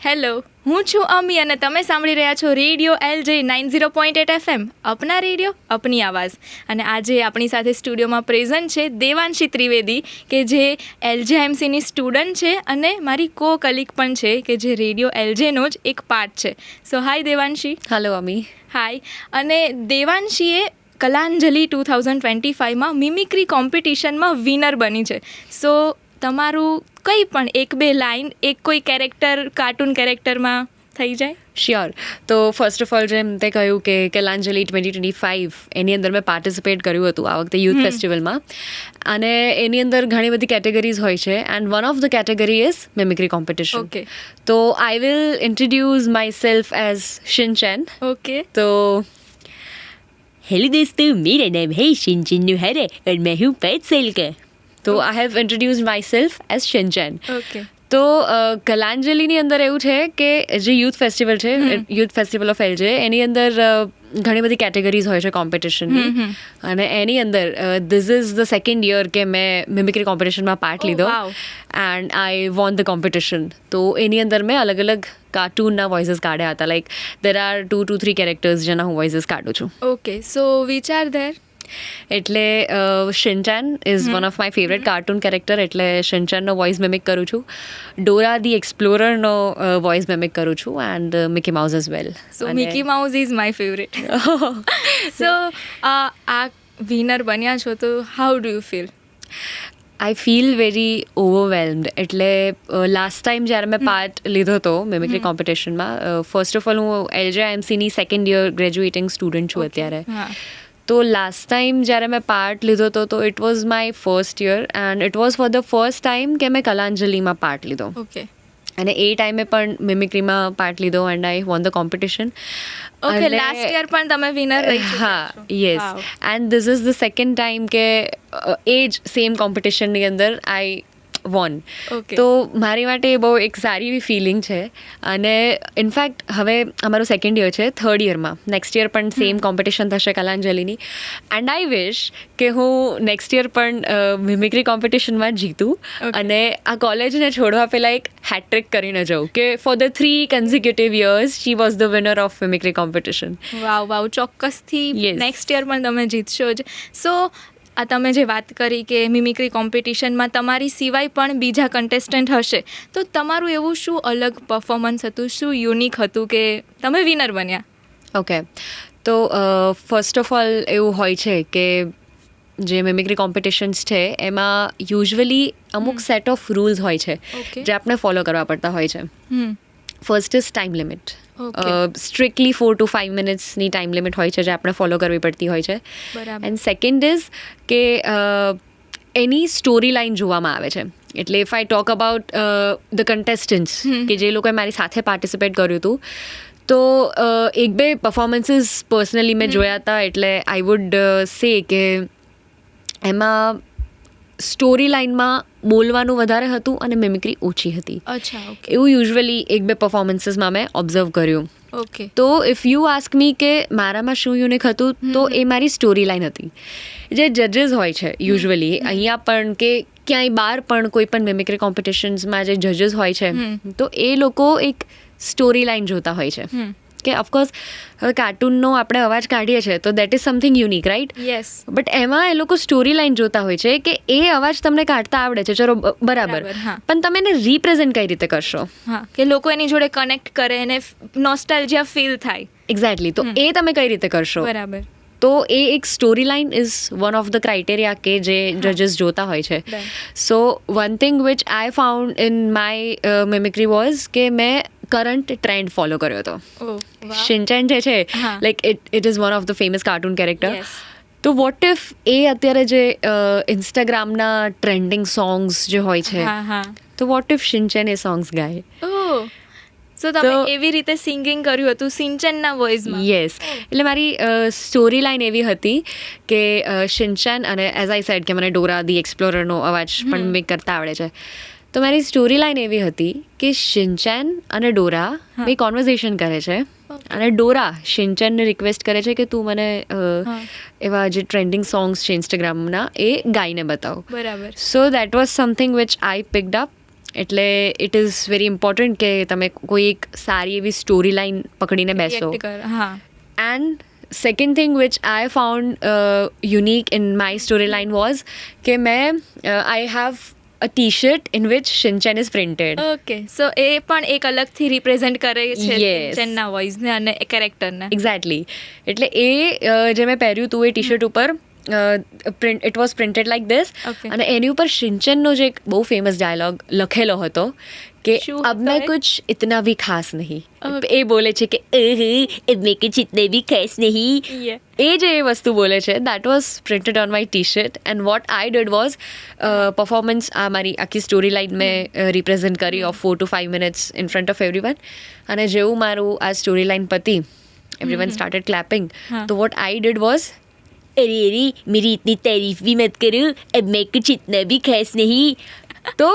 Hello, હું છું અમી અને તમે સાંભળી રહ્યા છો રેડિયો LJ 90.8 FM, અપના રેડિયો અપની આવાજ. અને આજે આપણી સાથે સ્ટુડિયોમાં પ્રેઝન્ટ છે દેવાંશી ત્રિવેદી, કે જે LJMCની સ્ટુડન્ટ છે અને મારી કો કલીગ પણ છે, કે જે રેડિયો LJનો જ એક પાર્ટ છે. સો હાય દેવાંશી. હેલો અમી. હાય. અને દેવાંશીએ કલાંજલિ 2025માં મિમિક્રી કોમ્પિટિશનમાં વિનર બની છે. સો તમારું કંઈ પણ એક બે લાઈન એક કોઈ કેરેક્ટર, કાર્ટૂન કેરેક્ટરમાં થઈ જાય? શ્યોર. તો ફર્સ્ટ ઓફ ઓલ જેમ તે કહ્યું કે કલાંજલિ 2025 એની અંદર મેં પાર્ટિસિપેટ કર્યું હતું આ વખતે યુથ ફેસ્ટિવલમાં, અને એની અંદર ઘણી બધી કેટેગરીઝ હોય છે and one of the category is mimicry competition. Okay. તો I will introduce myself as Shinchan. Okay. तो हेलो दोस्तों, मेरा नाम है शिनचैन हरे और मैं हूँ 5 साल का. तो I have introduced myself as Shinchan. Okay. તો કલાંજલિની અંદર એવું છે કે જે યુથ ફેસ્ટિવલ છે, યુથ ફેસ્ટિવલ ઓફ LJ, એની અંદર ઘણી બધી કેટેગરીઝ હોય છે કોમ્પિટિશનની, અને એની અંદર this is the second year કે મેં મિમિક્રી કોમ્પિટિશનમાં પાર્ટ Oh, લીધો wow. And I won the competition. તો એની અંદર મેં અલગ અલગ કાર્ટૂનના વોઇસીસ કાઢ્યા હતા. Like there are 2 to 3 characters જેના હું વોઇસીસ કાઢું છું. ઓકે. સો વિચાર ધેર. એટલે Shinchan is one of my favourite cartoon character, એટલે શિનચેનનો વોઇસ મિમિક કરું છું. ડોરા ધી એક્સપ્લોરરનો વોઇસ મિમિક કરું છું, and Mickey Mouse as well. So Mickey Mouse is my favourite. So આ વિનર બન્યા છો, તો how do you feel? I feel very overwhelmed. એટલે લાસ્ટ ટાઈમ જ્યારે મેં પાર્ટ લીધો હતો મિમિક્રી કોમ્પિટિશનમાં, ફર્સ્ટ ઓફ ઓલ હું LJIMCની સેકન્ડ યર ગ્રેજ્યુએટિંગ સ્ટુડન્ટ છું અત્યારે. હા. તો લાસ્ટ ટાઈમ જ્યારે મેં પાર્ટ લીધો હતો તો it was my first year, and it was for the first time કે મેં કલાંજલિમાં પાર્ટ લીધો. ઓકે. અને એ ટાઈમે પણ મિમિક્રીમાં પાર્ટ લીધો and I won the competition. Okay. Last year પણ તમે વિનર રહી ચૂક્યા છો. હા, yes. And this is the second time કે એ જ સેમ કોમ્પિટિશનની અંદર આઈ વોન. ઓકે. તો મારી માટે એ બહુ એક સારી એવી ફિલિંગ છે. અને ઇનફેક્ટ હવે અમારું સેકન્ડ યર છે, થર્ડ યરમાં નેક્સ્ટ યર પણ સેમ કોમ્પિટિશન થશે કલાંજલિની, એન્ડ આઈ વિશ કે હું નેક્સ્ટ યર પણ મિમિક્રી કોમ્પિટિશનમાં જીતું અને આ કોલેજને છોડવા પહેલાં એક હેટ્રિક કરીને જાઉં, કે for the 3 consecutive years she was the winner of mimicry competition. Wow, ચોક્કસથી Yes. નેક્સ્ટ યર પણ તમે જીતશો જ. સો આ તમે જે વાત કરી કે મિમિક્રી કોમ્પિટિશનમાં તમારી સિવાય પણ બીજા કન્ટેસ્ટન્ટ હશે, તો તમારું એવું શું અલગ પરફોર્મન્સ હતું, શું યુનિક હતું કે તમે વિનર બન્યા? ઓકે. તો ફર્સ્ટ ઓફ ઓલ એવું હોય છે કે જે મિમિક્રી કોમ્પિટિશન્સ છે એમાં યુઝ્યુઅલી અમુક સેટ ઓફ રૂલ્સ હોય છે Okay. જે આપણે ફોલો કરવા પડતા હોય છે. First is time limit. Okay. Strictly 4 to 5 મિનિટ્સની ટાઈમ લિમિટ હોય છે જે આપણે ફોલો કરવી પડતી હોય છે. બરાબર. એન્ડ સેકન્ડ ઇઝ કે એની સ્ટોરી લાઈન જોવામાં આવે છે. એટલે if I talk about the contestants કે જે લોકોએ મારી સાથે પાર્ટિસિપેટ કર્યું હતું, તો એક બે પરફોર્મન્સીસ પર્સનલી મેં જોયા હતા. એટલે આઈ વુડ સે કે એમાં સ્ટોરી લાઇનમાં બોલવાનું વધારે હતું અને મિમિક્રી ઓછી હતી. અચ્છા. ઓકે. એવું યુઝ્યુઅલી એક બે પરફોર્મન્સીસમાં મેં ઓબ્ઝર્વ કર્યું. ઓકે. તો ઇફ યુ આસ્ક મી કે મારામાં શું યુનિક હતું, તો એ મારી સ્ટોરી લાઈન હતી. જે જજીસ હોય છે યુઝ્યુઅલી અહીંયા પણ કે ક્યાંય બહાર પણ કોઈ પણ મિમિક્રી કોમ્પિટિશન્સમાં જે જજીસ હોય છે, તો એ લોકો એક સ્ટોરી લાઈન જોતા હોય છે. કે ઓફકોર્સ હવે કાર્ટૂનનો આપણે અવાજ કાઢીએ છીએ તો that is something unique, right? Yes. But એમાં એ લોકો સ્ટોરી લાઈન જોતા હોય છે કે એ અવાજ તમને કાઢતા આવડે છે, ચલો બરાબર, બરાબર, હા. પણ તમે એને રિપ્રેઝેન્ટ કઈ રીતે કરશો? હા, કે લોકો એની જોડે કનેક્ટ કરે અને નોસ્ટાલ્જિયા ફીલ થાય. એક્ઝેક્ટલી. તો એ તમે કઈ રીતે કરશો? બરાબર. તો એ એક story line is one of the criteria કે જે જજીસ જોતા હોય છે. Right. So one thing which I found in my mimicry was કે મેં કરંટ ટ્રેન્ડ ફોલો કર્યો હતો. ઓ વાહ. શિનચેન જે છે, હા. Like it is one of the famous cartoon character. Yes. તો વોટ ઇફ એ અત્યારે જે ઇન્સ્ટાગ્રામના ટ્રેન્ડિંગ સોંગ્સ જે હોય છે, હા, હા. તો વોટ ઇફ શિનચેન એ સોંગ્સ ગાય? ઓહ. સો તમે તો- એવી રીતે સિંગિંગ કર્યું હતું સિંચનના વોઇસમાં? યસ. એટલે મારી સ્ટોરી લાઈન એવી હતી કે શિનચેન, અને એઝ આઈ સેડ કે મને ડોરા ધી એક્સપ્લોરરનો અવાજ પણ મેક કરતા આવડે છે. તો મારી સ્ટોરી લાઈન એવી હતી કે શિનચેન અને ડોરા બે કોન્વર્ઝેશન કરે છે, અને ડોરા શિનચેનને રિક્વેસ્ટ કરે છે કે તું મને એવા જે ટ્રેન્ડિંગ સોંગ્સ છે ઇન્સ્ટાગ્રામના એ ગાઈને બતાવ. બરાબર. So that was something which I પિકડ up એટલે ઇટ ઇઝ વેરી ઇમ્પોર્ટન્ટ કે તમે કોઈ એક સારી એવી સ્ટોરી લાઈન પકડીને બેસો. React કર, હા. And second thing which I found unique in my storyline was કે I have a t-shirt in which Shinchan is printed. Okay, so એ પણ એક અલગથી રિપ્રેઝેન્ટ કરે છે Yes. સિંચનના વોઇસને અને કેરેક્ટરને. એક્ઝેક્ટલી. એટલે એ જે મેં પહેર્યું હતું એ ટી શર્ટ ઉપર it was printed like this. Okay. અને એની ઉપર શિંચનનો જે એક બહુ ફેમસ ડાયલોગ લખેલો હતો કે શું અબ હતો મેં એ? કુછ ઇતના ભી ખાસ નહીં. Okay. એ બોલે છે કે अब मैं कुछ इतने भी खास नहीं. Yeah. એ જે એ વસ્તુ બોલે છે that was printed on my T shirt and what I did was performance આ મારી આખી સ્ટોરી લાઈન મેં રિપ્રેઝેન્ટ કરી of 4 to 5 minutes in front of everyone. અને જેવું મારું આ સ્ટોરી લાઈન પતી એવરીવન સ્ટાર્ટેડ ક્લેપિંગ. હા. તો વોટ આઈ ડીડ વોઝ अरे अरे मेरी इतनी तारीफ भी मत करो अब मैं कुछ इतना भी खास नहीं. તો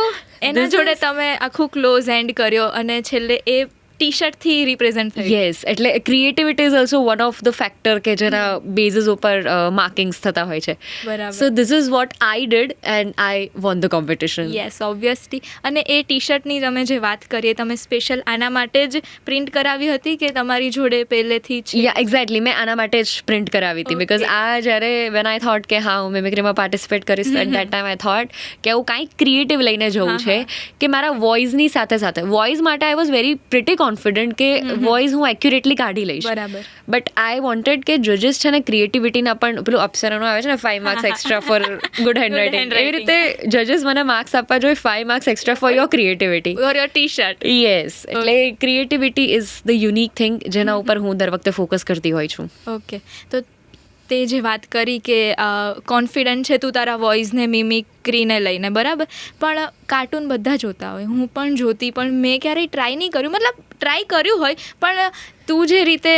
એના જોડે તમે આખું ક્લોઝ એન્ડ કર્યો અને છેલ્લે એ ટી શર્ટથી રિપ્રેઝેન્ટ થયું. યસ, એટલે creativity is also one of the factor કે જેના બેઝિસ ઉપર માર્કિંગ્સ થતા હોય છે. બરાબર. So this is what I did and I won the competition. Yes, obviously. અને એ ટી શર્ટની તમે જે વાત કરીએ તમે સ્પેશિયલ આના માટે જ પ્રિન્ટ કરાવી હતી કે તમારી જોડે પહેલેથી જ? યા એક્ઝેક્ટલી, મેં આના માટે જ પ્રિન્ટ કરાવી હતી બિકોઝ Okay. આ જ્યારે વેન આઈ થોટ કે હા હું મિમિક્રીમાં પાર્ટિસિપેટ કરીશ at that time I thought કે આવું કાંઈક ક્રિએટિવ લઈને જવું છે કે મારા વોઇસની સાથે સાથે વોઇસ માટે I was very pretty confident કે વોઇસ હું એક્યુરેટલી કાઢી લઈશ. બરાબર. બટ આઈ વોન્ટેડ કે જજીસ છે ને ક્રિએટિવિટીના પણ પેલું અપ્સરાનું આવે છે ને 5 marks extra for good handwriting, એવી રીતે જજીસ મને માર્ક્સ આપવા જોઈએ 5 marks extra for your creativity. Or your T shirt. Yes, એટલે creativity is the unique thing જેના ઉપર હું દર વખતે ફોકસ કરતી હોય છું. ઓકે, તો તે જે વાત કરી કે કોન્ફિડન્ટ છે તું તારા વોઇસને મિમિક્રીને લઈને, બરાબર, પણ કાર્ટૂન બધા જોતા હોય, હું પણ જોતી, પણ મેં ક્યારેય ટ્રાય નહીં કર્યું. મતલબ ટ્રાય કર્યું હોય પણ તું જે રીતે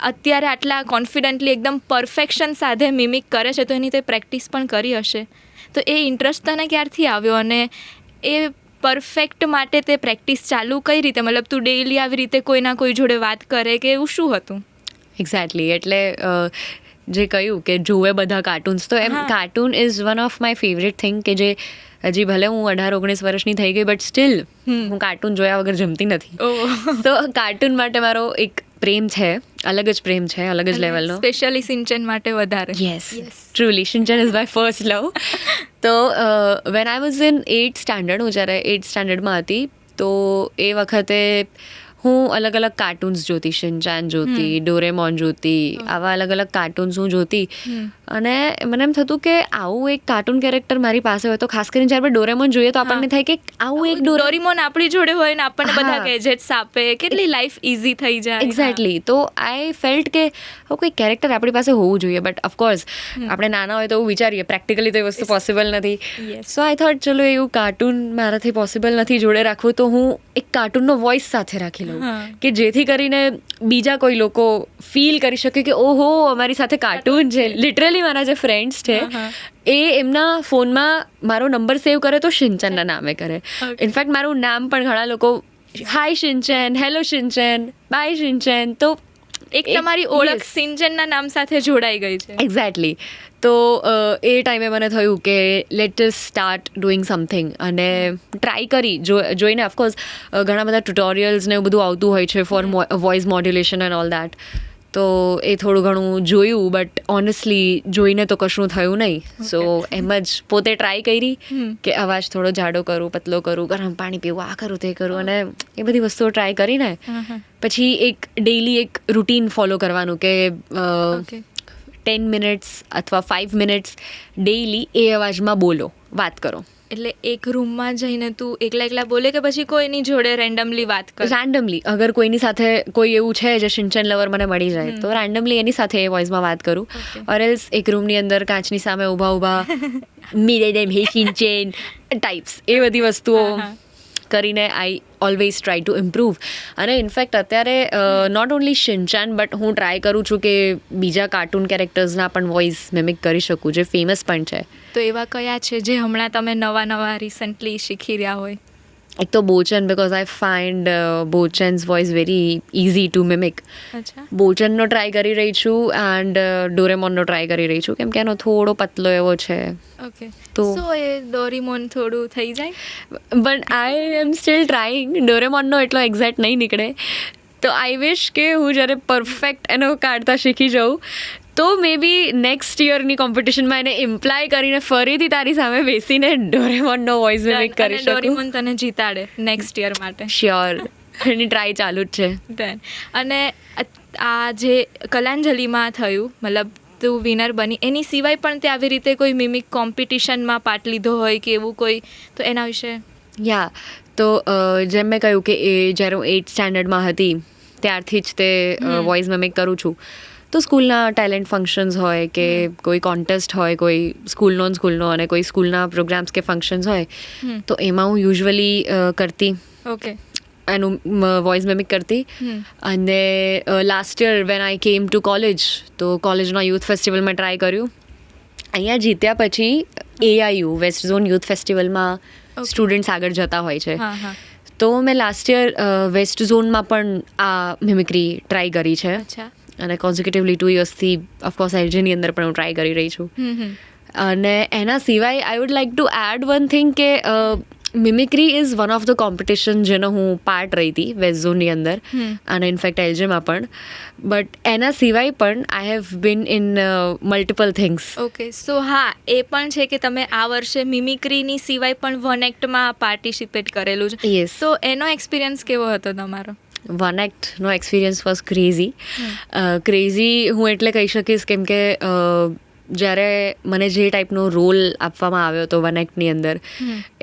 અત્યારે આટલા કોન્ફિડન્ટલી એકદમ પરફેક્શન સાથે મિમિક કરે છે તો એની તે પ્રેક્ટિસ પણ કરી હશે. તો એ ઇન્ટરેસ્ટ તને ક્યારથી આવ્યો અને એ પરફેક્ટ માટે તે પ્રેક્ટિસ ચાલુ કઈ રીતે? મતલબ તું ડેઈલી આવી રીતે કોઈના કોઈ જોડે વાત કરે કે એવું શું હતું? એક્ઝેક્ટલી, એટલે જે કહ્યું કે જોવે બધા કાર્ટૂન્સ, તો એમ હા. Cartoon is one of my favourite thing કે જે હજી ભલે હું 18-19 વર્ષની થઈ ગઈ બટ સ્ટીલ હું કાર્ટૂન જોયા વગર જમતી નથી. તો કાર્ટૂન માટે મારો એક પ્રેમ છે, અલગ જ પ્રેમ છે, અલગ જ લેવલનો. સ્પેશિયલી સિંચન માટે વધારે. Yes, truly Shinchan is my first love. તો when I was in 8th standard, હું જ્યારે 8th સ્ટાન્ડર્ડમાં હતી તો એ વખતે હું અલગ અલગ કાર્ટૂન્સ જોતી, શિનચાન જોતી, ડોરેમોન જોતી, આવા અલગ અલગ કાર્ટૂન્સ હું જોતી. અને મને એમ થતું કે આવું એક કાર્ટૂન કેરેક્ટર મારી પાસે હોય તો, ખાસ કરીને જ્યારે આપણે ડોરેમોન જોઈએ તો આપણને થાય કે આવું એક ડોરેમોન આપણી જોડે હોય ને આપણને બધા હા. ગેજેટ્સ આપે, કેટલી લાઈફ ઇઝી થઈ જાય. એક્ઝેક્ટલી. તો આઈ ફેલ્ટ કે આવું કોઈ કેરેક્ટર આપણી પાસે હોવું જોઈએ. બટ ઓફકોર્સ આપણે નાના હોય તો એવું વિચારીએ, પ્રેક્ટિકલી તો એ વસ્તુ પોસિબલ નથી. Yes. સો આઈ થોટ ચલો એવું કાર્ટૂન મારાથી પોસિબલ નથી જોડે રાખવું, તો હું એક કાર્ટૂનનો વોઇસ સાથે રાખી લઉં હા. કે જેથી કરીને બીજા કોઈ લોકો ફીલ કરી શકે કે ઓહો અમારી સાથે કાર્ટૂન છે. લિટરલી મારા જે ફ્રેન્ડ્સ છે હા. એ એમના ફોનમાં મારો નંબર સેવ કરે તો શિનચાનના નામે કરે. Okay. ઇનફેક્ટ મારું નામ પણ ઘણા લોકો હાય શિનચેન, હેલો શિનચેન, બાય શિનચેન. તો એક તમારી ઓળખ સિંચનના નામ સાથે જોડાઈ ગઈ છે. એક્ઝેક્ટલી. તો એ ટાઈમે મને થયું કે let us start doing something, અને ટ્રાય કરી જોઈને. ઓફકોર્સ ઘણા બધા ટ્યુટોરિયલ્સ ને એવું બધું આવતું હોય છે for voice modulation and all that. તો એ થોડું ઘણું જોયું બટ ઓનેસ્ટલી જોઈને તો કશું થયું નહીં. સો એમ જ પોતે ટ્રાય કરી કે અવાજ થોડો જાડો કરું, પતલો કરું, ગરમ પાણી પીવું, આ કરું તે કરું, અને એ બધી વસ્તુઓ ટ્રાય કરીને પછી એક ડેઈલી એક રૂટીન ફોલો કરવાનું કે Okay. 10 મિનિટ્સ અથવા 5 મિનિટ્સ ડેઈલી એ અવાજમાં બોલો, વાત કરો. એટલે એક રૂમમાં જઈને તું એકલા બોલે કે પછી કોઈની જોડે રેન્ડમલી વાત કર? રેન્ડમલી, અગર કોઈની સાથે કોઈ એવું છે જે શિનચન લવર મને મળી જાય તો રેન્ડમલી એની સાથે એ વોઇસમાં વાત કરું. Okay. ઓર એલ્સ એક રૂમની અંદર કાચની સામે ઊભા મેરે નેમ હે શિનચેન ટાઈપ્સ, એ બધી વસ્તુઓ કરીને I always try to improve. અને ઇનફેક્ટ અત્યારે નોટ ઓન્લી શિનચાન બટ હું ટ્રાય કરું છું કે બીજા કાર્ટૂન કેરેક્ટર્સના પણ વોઇસ મિમિક કરી શકું જે ફેમસ પણ છે. તો એવા કયા છે જે હમણાં તમે નવા રિસન્ટલી શીખી રહ્યા હોય? એક તો Bochan, because I find Bochan's voice very easy to mimic. અચ્છા. બોચનનો ટ્રાય કરી રહી છું એન્ડ ડોરેમોનનો ટ્રાય કરી રહી છું, કેમ કે એનો થોડો પતલો એવો છે. ઓકે. તો સો એ ડોરીમોન થોડું થઈ જાય. But I am still trying. ડોરેમોનનો એટલો એક્ઝેક્ટ નહીં નીકળે. તો આઈ વિશ કે હું જ્યારે પરફેક્ટ એનો કાઢતા શીખી જાઉં તો મે બી નેક્સ્ટ યરની કોમ્પિટિશનમાં એને ઇમ્પ્લાય કરીને ફરીથી તારી સામે બેસીને ડોરેમોનનો વોઇસ મિમિક કરી અને શકું. ડોરીમોન તને જીતાડે નેક્સ્ટ યર માટે. શ્યોર. એની ટ્રાય ચાલુ જ છે. ડન. અને આ જે કલાંજલિમાં થયું, મતલબ તું વિનર બની, એની સિવાય પણ તે આવી રીતે કોઈ મિમિક કોમ્પિટિશનમાં પાર્ટ લીધો હોય કે એવું કોઈ, તો એના વિશે. યા, તો જેમ મેં કહ્યું કે એ જ્યારે હું 8th સ્ટેન્ડર્ડમાં હતી ત્યારથી જ તે વોઇસ મિમિક કરું છું. તો સ્કૂલના ટેલેન્ટ ફંક્શન્સ હોય કે કોઈ કોન્ટેસ્ટ હોય, કોઈ સ્કૂલનો અને કોઈ સ્કૂલના પ્રોગ્રામ્સ કે ફંક્શન્સ હોય, તો એમાં હું યુઝ્યુઅલી કરતી, ઓકે, એનું વોઇસ મિમિક કરતી. અને last year when I came to college, તો કોલેજના યુથ ફેસ્ટિવલમાં ટ્રાય કર્યું. અહીંયા જીત્યા પછી AIU વેસ્ટ ઝોન યુથ ફેસ્ટિવલમાં સ્ટુડન્ટ્સ આગળ જતા હોય છે. હા હા. તો મેં લાસ્ટ યર વેસ્ટ ઝોનમાં પણ આ મિમિક્રી ટ્રાય કરી છે. અચ્છા. અને કોન્ઝિક્યુટિવલી 2 યર્સથી ઓફકોર્સ LJની અંદર પણ હું ટ્રાય કરી રહી છું. અને એના સિવાય I would like to add one thing કે mimicry is one of the competition જેનો હું પાર્ટ રહી હતી વેસ્ટ ઝોનની અંદર, અને ઇનફેક્ટ LJમાં પણ. બટ એના સિવાય પણ I have been in multiple things. Okay. So હા, એ પણ છે કે તમે આ વર્ષે મિમિક્રીની સિવાય પણ વન એક્ટમાં પાર્ટિસિપેટ કરેલું છે. યસ. તો એનો એક્સપિરિયન્સ કેવો હતો તમારો? વન એક્ટનો એક્સપિરિયન્સ વોઝ ક્રેઝી. ક્રેઝી હું એટલે કહી શકીશ કેમ કે જ્યારે મને જે ટાઈપનો રોલ આપવામાં આવ્યો હતો વન એક્ટની અંદર,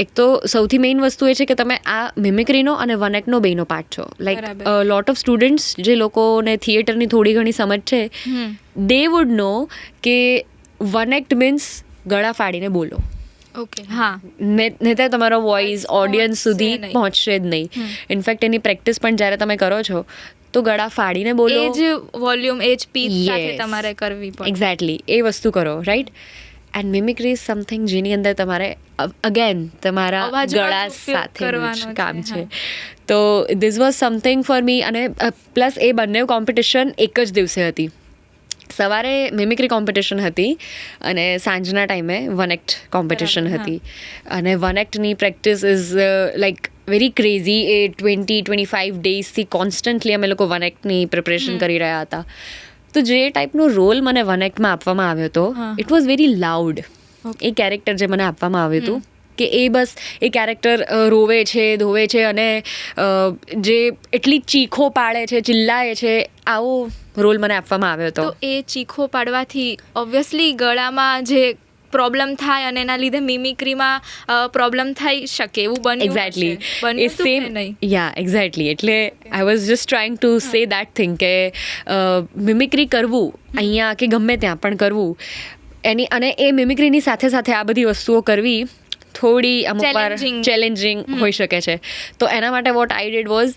એક તો સૌથી મેઇન વસ્તુ એ છે કે તમે આ મિમિક્રીનો અને વન એક્ટનો બેનો પાર્ટ છો. લાઈક લોટ ઓફ સ્ટુડન્ટ્સ જે લોકોને થિયેટરની થોડી ઘણી સમજ છે, દે વુડ નો કે વન એક્ટ મીન્સ ગળા ફાડીને બોલો. ઓકે. હા. નહીં તો તમારો વોઇસ ઓડિયન્સ સુધી પહોંચશે જ નહીં. ઇનફેક્ટ એની પ્રેક્ટિસ પણ જ્યારે તમે કરો છો તો ગળા ફાડીને બોલો, એ જ વોલ્યુમ, એ જ પીચ સાથે તમારે કરવી પડે. એક્ઝેક્ટલી એ વસ્તુ કરો, right. And mimicry is something જેની અંદર તમારે અગેન તમારા ગળા સાથે કામ છે. તો this was something for me. અને પ્લસ એ બંને કોમ્પિટિશન એક જ દિવસે હતી. સવારે મિમિક્રી કોમ્પિટિશન હતી અને સાંજના ટાઈમે વન એક્ટ કોમ્પિટિશન હતી. અને વન એક્ટની practice is like very crazy. એ 20-25 ડેઝથી કોન્સ્ટન્ટલી અમે લોકો વન એક્ટની પ્રિપરેશન કરી રહ્યા હતા. તો જે ટાઈપનો રોલ મને વન એક્ટમાં આપવામાં આવ્યો હતો, it was very loud. A character જે મને આપવામાં આવ્યું હતું કે એ બસ એ કેરેક્ટર રોવે છે, ધોવે છે અને જે એટલી ચીખો પાડે છે, ચિલ્લાએ છે, આવો રોલ મને આપવામાં આવ્યો હતો. તો એ ચીખો પાડવાથી ઓબ્વિયસલી ગળામાં જે પ્રોબ્લેમ થાય અને એના લીધે મિમિક્રીમાં પ્રોબ્લેમ થઈ શકે એવું બન્યું. એક્ઝેક્ટલી. યા, એક્ઝેક્ટલી. એટલે I was just trying to say that thing કે મિમિક્રી કરવું અહીંયા કે ગમે ત્યાં પણ કરવું એની, અને એ મિમિક્રીની સાથે સાથે આ બધી વસ્તુઓ કરવી થોડી અમુક વાર ચેલેન્જિંગ હોઈ શકે છે. તો એના માટે વોટ આઈ ડીડ વોઝ,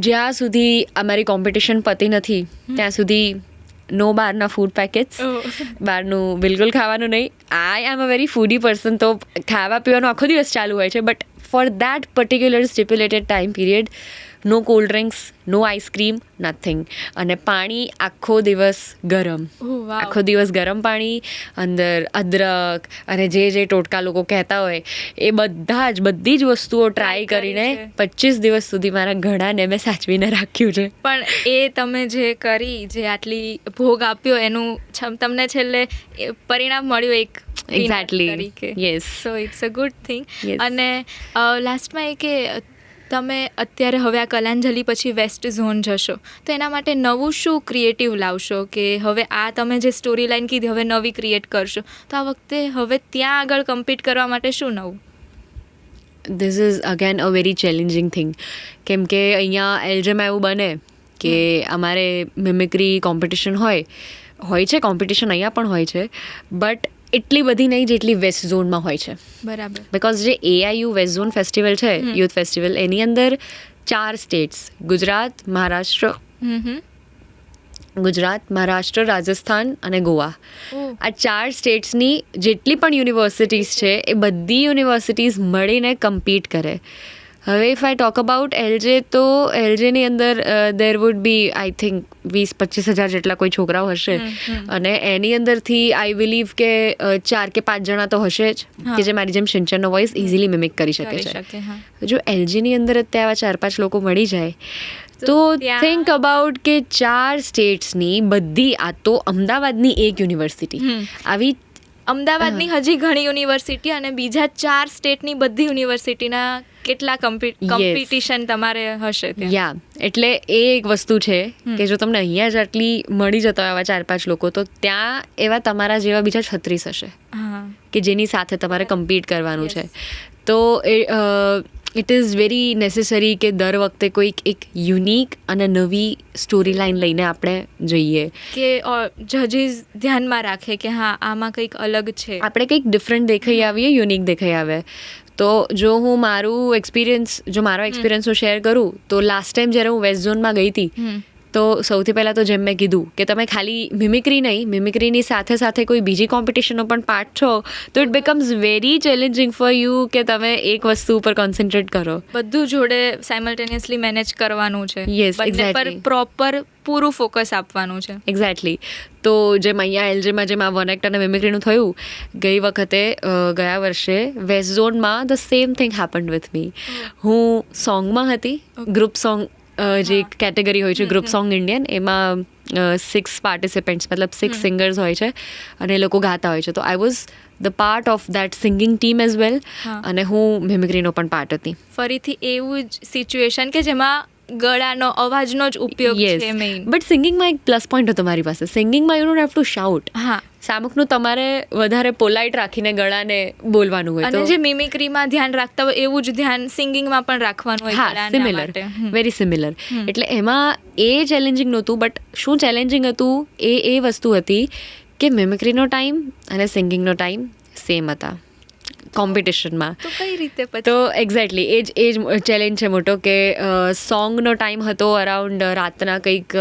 જ્યાં સુધી અમારી કોમ્પિટિશન પતી નથી ત્યાં સુધી નો બહારના ફૂડ પેકેટ્સ, બહારનું બિલકુલ ખાવાનું નહીં. આઈ am a very foodie person, તો ખાવા પીવાનો આખો દિવસ ચાલુ હોય છે. But for that particular stipulated time period, no cold drinks, no ice cream, nothing. અને પાણી આખો દિવસ ગરમ, આખો દિવસ ગરમ પાણી, અંદર અદરક અને જે ટોટકા લોકો કહેતા હોય એ બધી જ વસ્તુઓ ટ્રાય કરીને 25 દિવસ સુધી મારા ગળાને મેં સાચવીને રાખ્યું છે. પણ એ તમે જે કરી, જે આટલી ભોગ આપ્યો, એનું તમને છેલ્લે પરિણામ મળ્યું એક exactly. Yes. So it's a good thing. અને લાસ્ટમાં એ કે તમે અત્યારે હવે આ કલાંજલિ પછી વેસ્ટ ઝોન જશો, તો એના માટે નવું શું ક્રિએટિવ લાવશો? કે હવે આ તમે જે સ્ટોરી લાઈન કીધી હવે નવી ક્રિએટ કરશો, તો આ વખતે હવે ત્યાં આગળ કમ્પીટ કરવા માટે શું નવું? This is again a very challenging thing. કેમ કે અહીંયા LJમાં એવું બને કે અમારે મિમિક્રી કોમ્પિટિશન હોય છે, કોમ્પિટિશન અહીંયા પણ હોય છે, બટ એટલી બધી નહીં જેટલી વેસ્ટ ઝોનમાં હોય છે. બરાબર. બિકોઝ જે AIU વેસ્ટ ઝોન ફેસ્ટિવલ છે, યુથ ફેસ્ટિવલ, એની અંદર 4 સ્ટેટ્સ, ગુજરાત, મહારાષ્ટ્ર, રાજસ્થાન અને ગોવા, આ 4 સ્ટેટ્સની જેટલી પણ યુનિવર્સિટીઝ છે એ બધી યુનિવર્સિટીઝ મળીને કમ્પીટ કરે. હવે if I talk about LJ તો એલજેની અંદર દેર વુડ બી આઈ થિંક 20-25 હજાર જેટલા કોઈ છોકરાઓ હશે અને એની અંદરથી આઈ બિલીવ કે 4 કે 5 જણા તો હશે જ કે જે મારી જેમ શિનચેનનો વોઇસ ઇઝીલી મિમિક કરી શકે છે. જો એલજીની અંદર જ આવા 4-5 લોકો મળી જાય તો થિંક અબાઉટ કે 4 સ્ટેટ્સની બધી, આ તો અમદાવાદની એક યુનિવર્સિટી આવી, અમદાવાદની હજી ઘણી યુનિવર્સિટી અને બીજા 4 સ્ટેટની બધી યુનિવર્સિટીના કેટલા કોમ્પિટિશન તમારે હશે ત્યાં. યા એટલે એ એક વસ્તુ છે કે જો તમને અહીંયા જ આટલી મળી જતા હોય આવા 4-5 લોકો, તો ત્યાં એવા તમારા જેવા બીજા 36 હશે કે જેની સાથે તમારે કમ્પીટ કરવાનું છે. તો ઇટ ઇઝ વેરી નેસેસરી કે દર વખતે કોઈક એક યુનિક અને નવી સ્ટોરી લાઈન લઈને આપણે જઈએ, કે જજીસ ધ્યાનમાં રાખે કે હા આમાં કંઈક અલગ છે, આપણે કંઈક ડિફરન્ટ દેખાઈ આવીએ, યુનિક દેખાઈ આવે. તો જો હું મારો એક્સપિરિયન્સ હું શેર કરું તો લાસ્ટ ટાઈમ જ્યારે હું વેસ્ટ ઝોનમાં ગઈ હતી તો સૌથી પહેલાં તો જેમ મેં કીધું કે તમે ખાલી મિમિક્રીની સાથે સાથે કોઈ બીજી કોમ્પિટિશનનો પણ પાર્ટ છો તો it becomes very challenging for you કે તમે એક વસ્તુ ઉપર કોન્સન્ટ્રેટ કરો. બધું જોડે સાયમલ્ટેનિયસલી મેનેજ કરવાનું છે. યસ, બંને પર પ્રોપર પૂરું ફોકસ આપવાનું છે. એક્ઝેક્ટલી. તો જેમ અહીંયા એલજેમાં જેમ આ વન એક્ટ અને મિમિક્રીનું થયું, ગયા વર્ષે વેસ્ટ ઝોનમાં the same thing happened with me. હું સોંગમાં હતી, ગ્રુપ સોંગ જે કેટેગરી હોય છે ગ્રુપ સોંગ ઇન્ડિયન, એમાં 6 પાર્ટિસિપન્ટ્સ મતલબ 6 સિંગર્સ હોય છે અને એ લોકો ગાતા હોય છે. તો I was the part of that singing team as well અને હું મિમિક્રીનો પણ પાર્ટ હતી. ફરીથી એવું જ સિચ્યુએશન કે જેમાં ગળાનો અવાજનો જ ઉપયોગ છે મેઇન. બટ સિંગિંગમાં એક પ્લસ પોઈન્ટ હતો મારી પાસે. સિંગિંગમાં you don't have to shout. હા, સામુકનું તમારે વધારે પોલાઇટ રાખીને ગળાને બોલવાનું હોય. અને જે મિમિક્રીમાં ધ્યાન રાખતા હોય એવું જ ધ્યાન સિંગિંગમાં પણ રાખવાનું હોય. હા, સિમિલર, વેરી સિમિલર. એટલે એમાં એ ચેલેન્જિંગ નહોતું, બટ શું ચેલેન્જિંગ હતું એ વસ્તુ હતી કે મિમિક્રીનો ટાઈમ અને સિંગિંગનો ટાઈમ સેમ હતા કોમ્પિટિશનમાં. તો કઈ રીતે પછી? તો એક્ઝેક્ટલી એ જ ચેલેન્જ છે મોટો કે સોંગનો ટાઈમ હતો અરાઉન્ડ રાતના કંઈક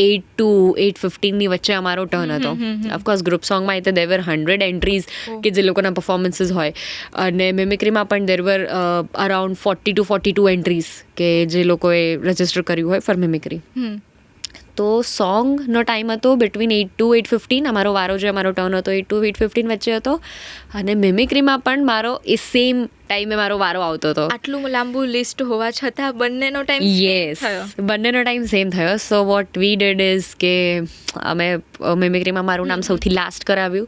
8 to 8:15ની વચ્ચે અમારો ટર્ન હતો. ઓફકોર્સ ગ્રુપ સોંગમાં એટલે દેર વર 100 એન્ટ્રીઝ કે જે લોકોના પરફોર્મન્સીસ હોય, અને મિમિક્રીમાં પણ દેર વર અરાઉન્ડ 40 to 42 એન્ટ્રીઝ કે જે લોકોએ રજિસ્ટર કર્યું હોય ફોર મિમિક્રી. તો સોંગનો ટાઈમ હતો બિટવીન 8 to 8:15. અમારો ટર્ન હતો 8 to 8:15 વચ્ચે હતો, અને મિમિક્રીમાં પણ મારો એ સેમ ટાઈમે મારો વારો આવતો હતો. આટલું લાંબુ લિસ્ટ હોવા છતાં બંનેનો ટાઈમ યસ, બંનેનો ટાઈમ સેમ થયો. So what we did is કે અમે મિમિક્રીમાં મારું નામ સૌથી લાસ્ટ કરાવ્યું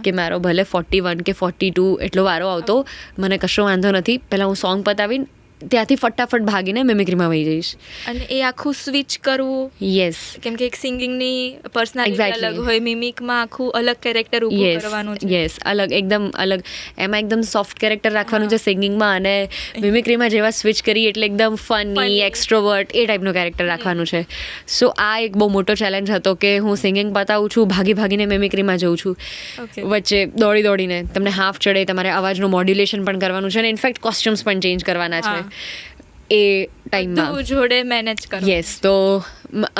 કે મારો ભલે 41 કે 42 એટલો વારો આવતો, મને કશો વાંધો નથી. પહેલાં હું સોંગ પતાવીને ત્યાંથી ફટાફટ ભાગીને મિમિક્રીમાં વહી જઈશ. અને એ આખું સ્વિચ કરવું. યસ, કેમ કે એક સિંગિંગની પર્સનાલિટી અલગ હોય, મિમિકમાં આખું અલગ કેરેક્ટર ઊભું કરવાનું છે. યસ, અલગ, એકદમ અલગ. એમાં એકદમ સોફ્ટ કેરેક્ટર રાખવાનું છે સિંગિંગમાં, અને મિમિક્રીમાં જેવા સ્વિચ કરી એટલે એકદમ ફની, એક્સ્ટ્રોવર્ટ એ ટાઈપનું કેરેક્ટર રાખવાનું છે. સો આ એક બહુ મોટો ચેલેન્જ હતો કે હું સિંગિંગ પતાવું છું, ભાગીને મિમિક્રીમાં જઉં છું, વચ્ચે દોડીને તમને હાફ ચડે, તમારે અવાજનું મોડ્યુલેશન પણ કરવાનું છે, અને ઇનફેક્ટ કોસ્ટ્યુમ્સ પણ ચેન્જ કરવાના છે એ ટાઈમમાં જોડે મેનેજ કરો. યસ. તો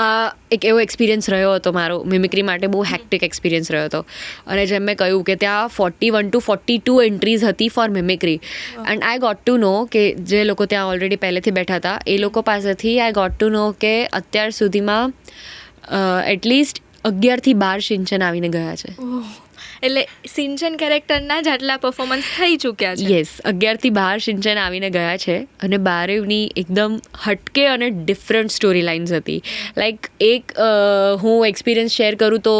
આ એક એવો એક્સપિરિયન્સ રહ્યો હતો મારો મિમિક્રી માટે, બહુ હેક્ટિક એક્સપિરિયન્સ રહ્યો હતો. અને જેમ મેં કહ્યું કે ત્યાં 41 to 42 એન્ટ્રીઝ હતી for mimicry, and I got to know કે જે લોકો ત્યાં ઓલરેડી પહેલેથી બેઠા હતા એ લોકો પાસેથી આઈ ગોટ ટુ નો કે અત્યાર સુધીમાં એટલીસ્ટ 11 થી 12 શિનચેન આવીને ગયા છે. એટલે શિનચેન કેરેક્ટરના જ આટલા પરફોર્મન્સ થઈ ચૂક્યા છે. યસ, 11 થી 12 શિનચેન આવીને ગયા છે, અને બારેવની એકદમ હટકે અને ડિફરન્ટ સ્ટોરી લાઇન્સ હતી. લાઈક એક હું એક્સપિરિયન્સ શેર કરું તો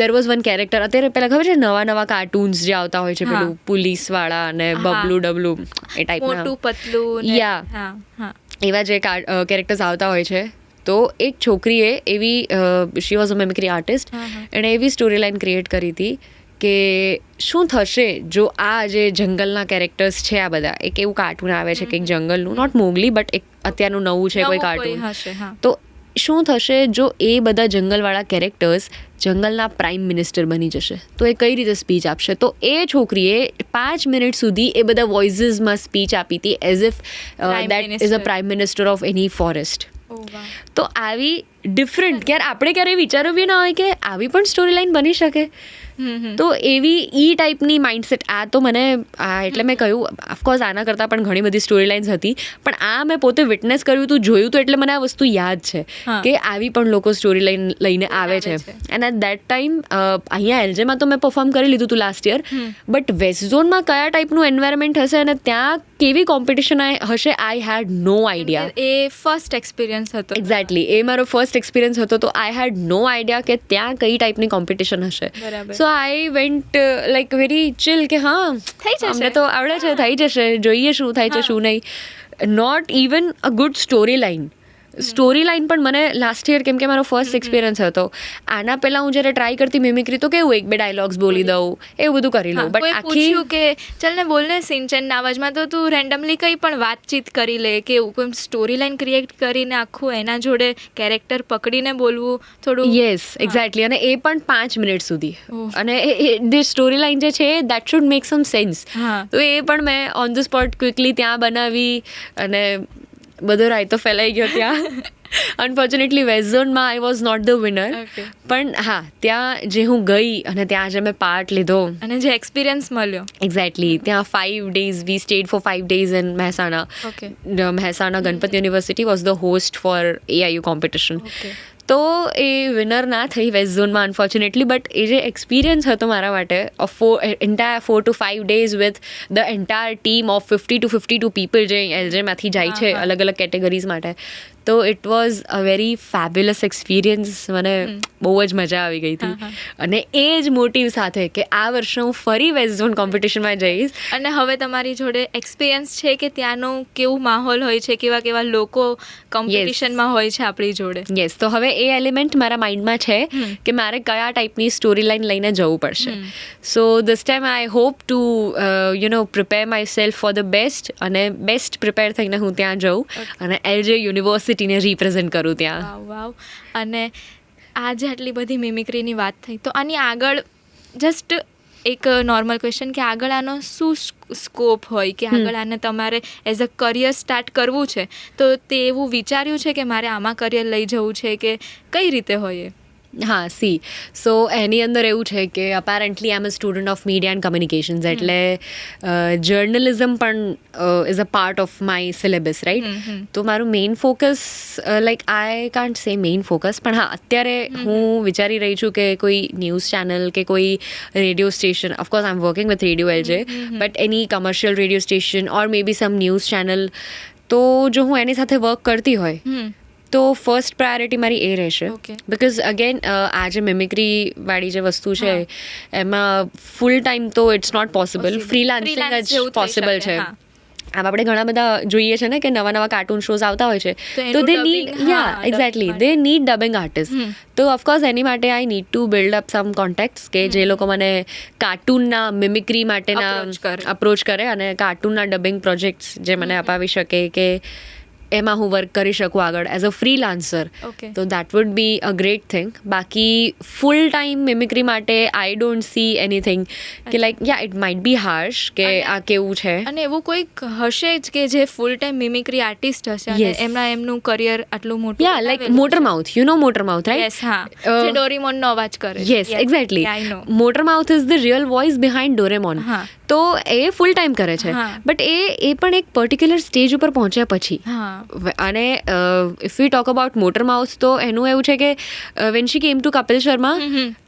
દેર વોઝ વન કેરેક્ટર. અત્યારે પહેલાં ખબર છે નવા કાર્ટૂન્સ જે આવતા હોય છે, પેલું પોલીસવાળા અને બબલું ડબલું એ ટાઈપના, મોટું પતલું, યા એવા જે કેરેક્ટર્સ આવતા હોય છે. તો એક છોકરીએ એવી she was a mimicry artist, એણે એવી સ્ટોરી લાઇન ક્રિએટ કરી હતી કે શું થશે જો આ જે જંગલના કેરેક્ટર્સ છે આ બધા, એક એવું કાર્ટૂન આવે છે કે એક જંગલનું, નોટ મોગલી બટ એક અત્યારનું નવું છે કોઈ કાર્ટૂન, તો શું થશે જો એ બધા જંગલવાળા કેરેક્ટર્સ જંગલના પ્રાઇમ મિનિસ્ટર બની જશે, તો એ કઈ રીતે સ્પીચ આપશે. તો એ છોકરીએ 5 મિનિટ સુધી એ બધા વોઇસીસમાં સ્પીચ આપી હતી as if that is a prime minister of any forest. તો આવી ડિફરન્ટ કે યાર આપણે ક્યારેય વિચાર્યું બી ના હોય કે આવી પણ સ્ટોરી લાઈન બની શકે. તો એવી ટાઈપની માઇન્ડસેટ આ તો મને એટલે મેં કહ્યું ઓફકોર્સ આના કરતાં પણ ઘણી બધી સ્ટોરી લાઇન્સ હતી, પણ આ મેં પોતે વિટનેસ કર્યું હતું, જોયું હતું, એટલે મને આ વસ્તુ યાદ છે કે આવી પણ લોકો સ્ટોરી લાઈન લઈને આવે છે. એન્ડ એટ દેટ ટાઈમ અહીંયા એલજેમાં તો મેં પરફોર્મ કરી લીધું હતું લાસ્ટ યર, બટ વેસ્ટ ઝોનમાં કયા ટાઈપનું એન્વાયરમેન્ટ હશે અને ત્યાં કેવી કોમ્પિટિશન હશે, આઈ હેડ નો આઈડિયા. એ ફર્સ્ટ એક્સપિરિયન્સ હતો. એક્ઝેક્ટલી, એ મારો ફર્સ્ટ એક્સપિરિયન્સ હતો, તો આઈ હેડ નો આઈડિયા કે ત્યાં કઈ ટાઈપની કોમ્પિટિશન હશે. So I went like very chill કે હા થઈ જશે, અમને તો આવડે છે, થઈ જશે, જોઈએ શું થાય છે શું નહીં. Not even a good story line પણ મને લાસ્ટ યર, કેમ કે મારો ફર્સ્ટ એક્સપિરિયન્સ હતો, આના પહેલાં હું જ્યારે ટ્રાય કરતી મિમિક્રી તો કેવું 1-2 ડાયલોગ્સ બોલી દઉં, એવું બધું કરી લઉં, બટ આખી પૂછ્યું કે ચાલ ને બોલ ને સિંચનના અવાજમાં, તો તું રેન્ડમલી કંઈ પણ વાતચીત કરી લે કે એવું કોઈ સ્ટોરી લાઈન ક્રિએટ કરીને આખું એના જોડે કેરેક્ટર પકડીને બોલવું થોડું. યસ, એક્ઝેક્ટલી, અને એ પણ 5 મિનિટ સુધી. અને એ સ્ટોરી લાઈન જે છે that should make sum sense. તો એ પણ મેં ઓન ધ સ્પોટ ક્વિકલી ત્યાં બનાવી, અને બધો રાયતો ફેલાઈ ગયો ત્યાં. અનફોર્ચ્યુનેટલી વેસ્ટ ઝોનમાં I was not the winner, પણ હા ત્યાં જે હું ગઈ અને ત્યાં જે મેં પાર્ટ લીધો અને જે એક્સપિરિયન્સ મળ્યો, એક્ઝેક્ટલી, ત્યાં 5 days we stayed for 5 days in Mehsana. Mehsana Ganpat university was the host for AIU competition. તો એ વિનર ના થઈ વેસ્ટ ઝોનમાં અનફોર્ચ્યુનેટલી, બટ એ જે એક્સપિરિયન્સ હતો મારા માટે of entire 4 to 5 days with the entire team of 50 to 52 people જે એલજેમાંથી જાય છે અલગ અલગ કેટેગરીઝ માટે, તો it was a very fabulous experience. મને બહુ જ મજા આવી ગઈ હતી, અને એ જ મોટિવ સાથે કે આ વર્ષે હું ફરી વેસ્ટ ઝોન કોમ્પિટિશનમાં જઈશ. અને હવે તમારી જોડે એક્સપિરિયન્સ છે કે ત્યાંનો કેવું માહોલ હોય છે, કેવા કેવા લોકો કોમ્પિટિશનમાં હોય છે આપણી જોડે. યસ, તો હવે એ એલિમેન્ટ મારા માઇન્ડમાં છે કે મારે કયા ટાઈપની સ્ટોરી લાઈન લઈને જવું પડશે. So this time I hope to prepare my self for the best, અને બેસ્ટ પ્રિપેર થઈને હું ત્યાં જઉં અને LJ યુનિવર્સિટીને રિપ્રેઝેન્ટ કરું ત્યાં. વાવ. અને આજે આટલી બધી મિમિક્રીની વાત થઈ, તો આની આગળ જસ્ટ એક નોર્મલ ક્વેશ્ચન કે આગળ આનો શું સ્કોપ હોય, કે આગળ આને તમારે એઝ અ કરિયર સ્ટાર્ટ કરવું છે તો તે એવું વિચાર્યું છે કે મારે આમાં કરિયર લઈ જવું છે, કે કઈ રીતે હોય એ? હા, સી, સો એની અંદર એવું છે કે apparently I am a student of media and communications, એટલે જર્નલિઝમ પણ is a part of my syllabus, right? તો મારું main focus, like I can't say main focus, પણ હા અત્યારે હું વિચારી રહી છું કે કોઈ ન્યૂઝ ચેનલ કે કોઈ radio station, of course I am working with radio LJ, but any commercial radio station or maybe some news channel, તો જો હું એની સાથે વર્ક કરતી હોય તો ફર્સ્ટ પ્રાયોરિટી મારી એ રહેશે. બિકોઝ અગેન આ જે મિમિક્રી વાળી જે વસ્તુ છે એમાં ફૂલ ટાઈમ તો ઇટ્સ નોટ પોસિબલ, ફ્રીલાન્સિંગ જ પોસિબલ છે. આમ આપણે ઘણા બધા જોઈએ છે ને કે નવા નવા કાર્ટૂન શોઝ આવતા હોય છે, તો they need, exactly, they need dubbing artist. તો ઓફકોર્સ એની માટે I need to build up some contacts કે જે લોકો મને કાર્ટૂનના મિમિક્રી માટેના અપ્રોચ કરે અને કાર્ટૂનના ડબિંગ પ્રોજેક્ટ્સ જે મને અપાવી શકે, કે એમાં હું વર્ક કરી શકું આગળ એઝ અ ફ્રીલાન્સર. તો that would be a great thing. બાકી ફૂલ ટાઈમ મિમિક્રી માટે આઈ ડોન્ટ સી એનીથિંગ કે like yeah it might be harsh કે આ કેવું છે. અને એવું કોઈક હશે જ કે જે ફૂલ ટાઈમ મિમિક્રી આર્ટિસ્ટ હશે અને એમનું કરિયર આટલું મોટું, yeah like motormouth, you know motormouth, right? Yes, હા, જે ડોરેમોનનો અવાજ કરે. Yes, exactly, motormouth is the real voice behind Doraemon. તો એ ફૂલ ટાઈમ કરે છે, બટ એ પણ એક પર્ટિક્યુલર સ્ટેજ ઉપર પહોંચ્યા પછી. અને if we talk about motormouth, તો એનું એવું છે કે when she came to Kapil Sharma,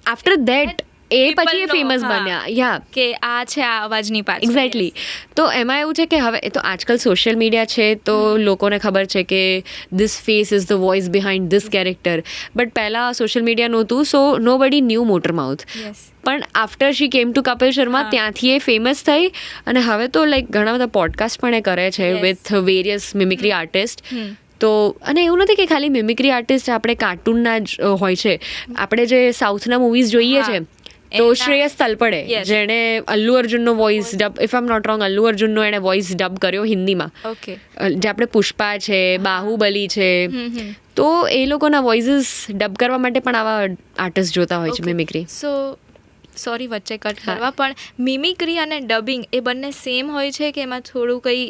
after that એ પછી એ ફેમસ બન્યા. યા, કે આ છે આ અવાજની પાછળ. એક્ઝેક્ટલી. તો એમાં એવું છે કે હવે તો આજકાલ સોશિયલ મીડિયા છે, તો લોકોને ખબર છે કે this face is the voice behind this character, but પહેલાં સોશિયલ મીડિયા નહોતું, સો નો બડી ન્યૂ મોટરમાઉથ. પણ after she came to Kapil Sharma, ત્યાંથી એ ફેમસ થઈ, અને હવે તો લાઈક ઘણા બધા પોડકાસ્ટ પણ એ કરે છે વિથ વેરિયસ મિમિક્રી આર્ટિસ્ટ. તો અને એવું નથી કે ખાલી મિમિક્રી આર્ટિસ્ટ આપણે કાર્ટૂનના જ હોય છે, આપણે જે સાઉથના મૂવીઝ જોઈએ છે તો શ્રેયસ તલપડે, જેણે અલ્લુ અર્જુનનો voice dub, if I am not wrong, Allu અર્જુનનો એણે વોઇસ ડબ કર્યો હિન્દીમાં. જે આપણે પુષ્પા છે, બાહુબલી છે, તો એ લોકોના વોઇસીસ ડબ કરવા માટે પણ આવા આર્ટિસ્ટ જોતા હોય છે મિમિક્રી. સો સોરી વચ્ચે કટ કરવા, પણ મિમિક્રી અને ડબિંગ એ બંને સેમ હોય છે કે એમાં થોડું કંઈ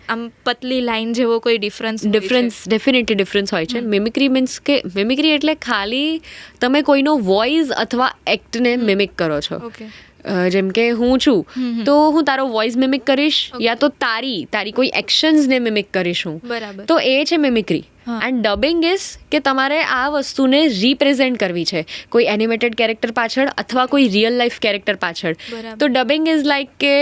આમ પતલી લાઈન જેવો કોઈ ડિફરન્સ ડેફિનેટલી ડિફરન્સ હોય છે. મિમિક્રી મીન્સ કે મિમિક્રી એટલે ખાલી તમે કોઈનો વોઇસ અથવા એક્ટને મિમિક કરો છો. ઓકે. જેમ કે હું છું તો હું તારો વોઇસ મિમિક કરીશ, યા તો તારી કોઈ એક્શન્સને મિમિક કરીશ હું. બરાબર. તો એ છે મિમિક્રી. હા. એન્ડ ડબિંગ ઇઝ કે તમારે આ વસ્તુને રિપ્રેઝેન્ટ કરવી છે કોઈ એનિમેટેડ કેરેક્ટર પાછળ અથવા કોઈ રિયલ લાઈફ કેરેક્ટર પાછળ. બરાબર. તો ડબિંગ ઇઝ લાઈક કે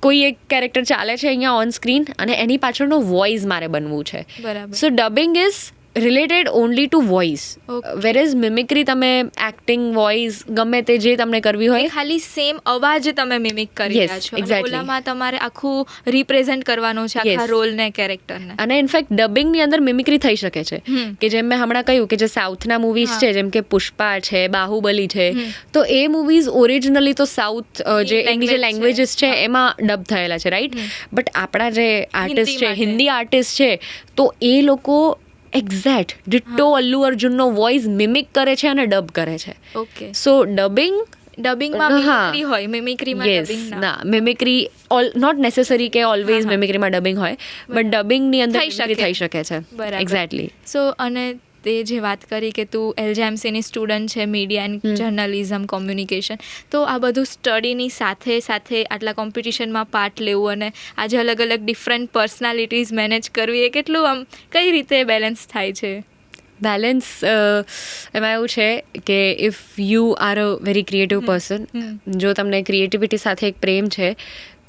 કોઈ એક કેરેક્ટર ચાલે છે અહીંયા ઓન સ્ક્રીન અને એની પાછળનો વોઇસ મારે બનવું છે. બરાબર. So dubbing is related only to voice. Okay. Whereas mimicry તમે એક્ટિંગ, વોઇસ ગમે તે જે તમને કરવી એ હોય. ખાલી સેમ અવાજ તમે મિમિક કરી Yes, રહ્યા છો અને exactly. ઓલામાં તમારે આખું રિપ્રેઝેન્ટ કરવાનું છે આખા Yes. રોલ ને કેરેક્ટરને. અને ઇનફેક્ટ ડબિંગની અંદર મિમિક્રી થઈ શકે છે. કે જેમ મેં હમણાં કહ્યું કે જે સાઉથના મૂવીઝ હા. છે જેમ કે પુષ્પા છે, બાહુબલી છે, તો એ મૂવીઝ ઓરિજિનલી તો સાઉથ જે એની જે લેંગ્વેજીસ છે એમાં ડબ થયેલા છે, રાઈટ? બટ આપણા જે આર્ટિસ્ટ છે, માટે. હિન્દી આર્ટિસ્ટ છે, તો એ લોકો એક્ઝેક્ટ ડિટ્ટો અલ્લુ અર્જુનનો વોઇસ મિમિક કરે છે અને ડબ કરે છે. ઓકે. સો ડબિંગ ડબિંગમાં હા. મિમિક્રી હોય, મિમિક્રીમાં યસ, ડબિંગ ના. ના મિમિક્રી નોટ નેસેસરી કે ઓલવેઝ મિમિક્રીમાં ડબિંગ હોય, બટ ડબિંગની અંદર થઈ મિમિક્રી શકે. થઈ શકે છે. બરાબર. એક્ઝેક્ટલી. સો અને તે જે વાત કરી કે તું એલજેએમસીની સ્ટુડન્ટ છે, મીડિયા એન્ડ જર્નલિઝમ કોમ્યુનિકેશન, તો આ બધું સ્ટડીની સાથે સાથે આટલા કોમ્પિટિશનમાં પાર્ટ લેવું અને આજે અલગ અલગ ડિફરન્ટ પર્સનાલિટીઝ મેનેજ કરવી, એ કેટલું આમ કઈ રીતે બેલેન્સ થાય છે? બેલેન્સ એમાં એવું છે કે if you are a very creative person, જો તમને ક્રિએટિવિટી સાથે એક પ્રેમ છે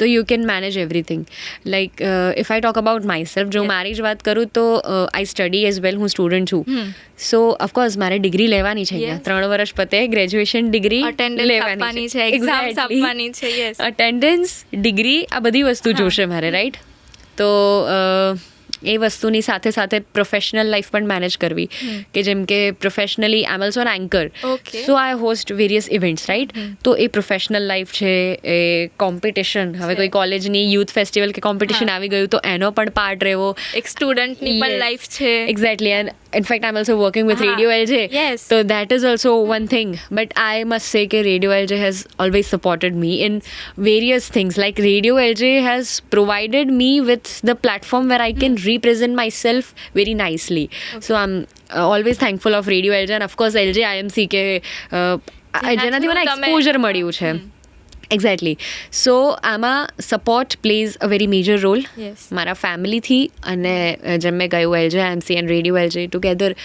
તો you can manage everything. Like if I talk about my self, જો મારી જ વાત કરું તો આઈ સ્ટડી એઝ વેલ, હું સ્ટુડન્ટ છું. સો ઓફકોર્સ મારે ડિગ્રી લેવાની છે અહીંયા. 3 વર્ષ પતે ગ્રેજ્યુએશન ડિગ્રી અટેન્ડન્સ લેવાની આપવાની છે. છે, એક્ઝામ્સ આપવાની છે. યસ. અટેન્ડન્સ, ડિગ્રી, આ બધી વસ્તુ જોશે મારે, રાઈટ? તો એ વસ્તુની સાથે સાથે પ્રોફેશનલ લાઈફ પણ મેનેજ કરવી, કે જેમ કે professionally I am also an anchor, Okay. So I host various events, right? તો એ પ્રોફેશનલ લાઈફ છે, એ કોમ્પિટિશન, હવે કોઈ કોલેજની યુથ ફેસ્ટિવલ કે કોમ્પિટિશન આવી ગયું તો એનો પણ પાર્ટ રહેવો. એક સ્ટુડન્ટની પણ Yes. લાઈફ છે. Exactly, and in fact I'm also working with हाँ, Radio LJ. yes. So that is also one thing. But I must say that Radio LJ has always supported me in various things. Like Radio LJ has provided me with the platform where I can represent myself very nicely. So I'm always thankful of Radio LJ, and of course LJ IMC કે જેનાથી મને exposure મળ્યું છે. Exactly. So આમાં support plays a very major role Yes. મારા ફેમિલીથી, અને જેમ મેં કહ્યું LJ IMC and radio LJ together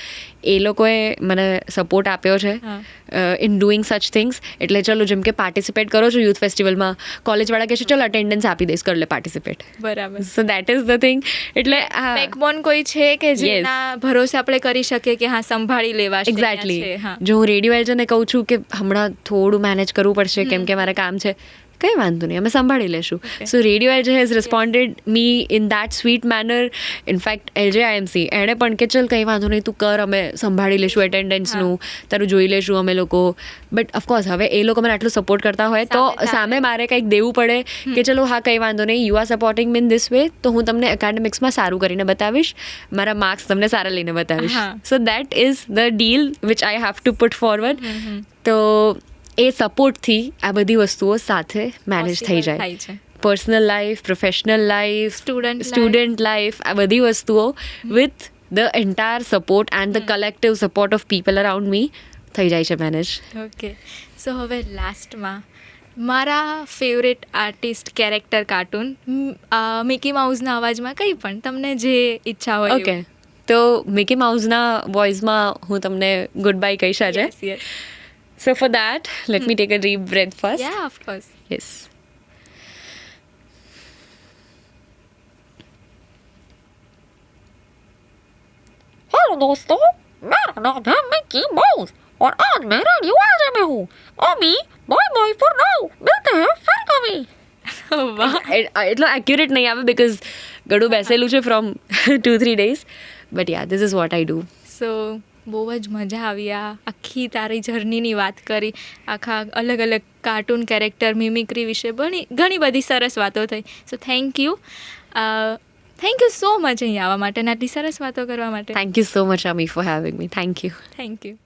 એ લોકોએ મને સપોર્ટ આપ્યો છે ઇન ડુઈંગ સચ થિંગ્સ. એટલે ચલો જેમ કે પાર્ટિસિપેટ કરો છો યુથ ફેસ્ટિવલમાં, કોલેજવાળા કહે છે ચલો અટેન્ડન્સ આપી દઈશ, કર લે પાર્ટિસિપેટ. બરાબર. So that is the thing. એટલે બેકબોન કોઈ છે કે જેના ભરોસે આપણે કરી શકીએ કે હા સંભાળી લેવાશે. એક્ઝેક્ટલી. અહીંયા છે. હા. જો હું રેડિયો એલજેને કહું છું કે હમણાં થોડું મેનેજ કરવું પડશે કેમ કે મારે કામ છે, કંઈ વાંધો નહીં, અમે સંભાળી લેશું. So radio LJ has responded me in that sweet manner. In fact LJ IMC એણે પણ કે ચલ કંઈ વાંધો નહીં, તું કર, અમે સંભાળી લેશું એટેન્ડન્સનું, તારું જોઈ લેશું અમે લોકો. બટ ઓફકોર્સ હવે એ લોકો મને આટલું સપોર્ટ કરતા હોય તો સામે મારે કંઈક દેવું પડે કે ચલો હા કંઈ વાંધો નહીં, you are supporting me in this way, તો હું તમને એકેડેમિક્સમાં સારું કરીને બતાવીશ, મારા માર્ક્સ તમને સારા લઈને બતાવીશ. So that is the deal which I have to put forward. તો એ સપોર્ટથી આ બધી વસ્તુઓ સાથે મેનેજ થઈ જાય. થાય છે. Personal life, professional life, Student student life, આ બધી વસ્તુઓ with the entire support and the collective support of people around me થઈ જાય છે મેનેજ. ઓકે. સો હવે લાસ્ટમાં મારા favourite artist character cartoon Mickey માઉસના અવાજમાં કંઈ પણ તમને જે ઈચ્છા હોય. ઓકે. તો મિકી માઉસના વોઇસમાં હું તમને ગુડ બાય કહીશ આજે. Yes yes. So for that, let me take a deep breath first. Yeah of course. Yes. Hello दोस्तों, मेरा नाम है मिकी माउस और आज मैं रेडियो एलजे में हूँ. अभी बाय बाय फॉर नाउ, मिलते हैं फिर कभी. વાહ. એટલો એક્યુરેટ નહીં આવે બિકોઝ ગળું બેસેલું છે from 2-3 days. But yeah this is what I do. So બહુ જ મજા આવી આ આખી તારી જર્નીની વાત કરી, આખા અલગ અલગ કાર્ટૂન કેરેક્ટર મિમિક્રી વિશે ઘણી બધી સરસ વાતો થઈ. So thank you so much અહીં આવવા માટે અને આટલી સરસ વાતો કરવા માટે. Thank you so much Ami for having me. Thank you. Thank you.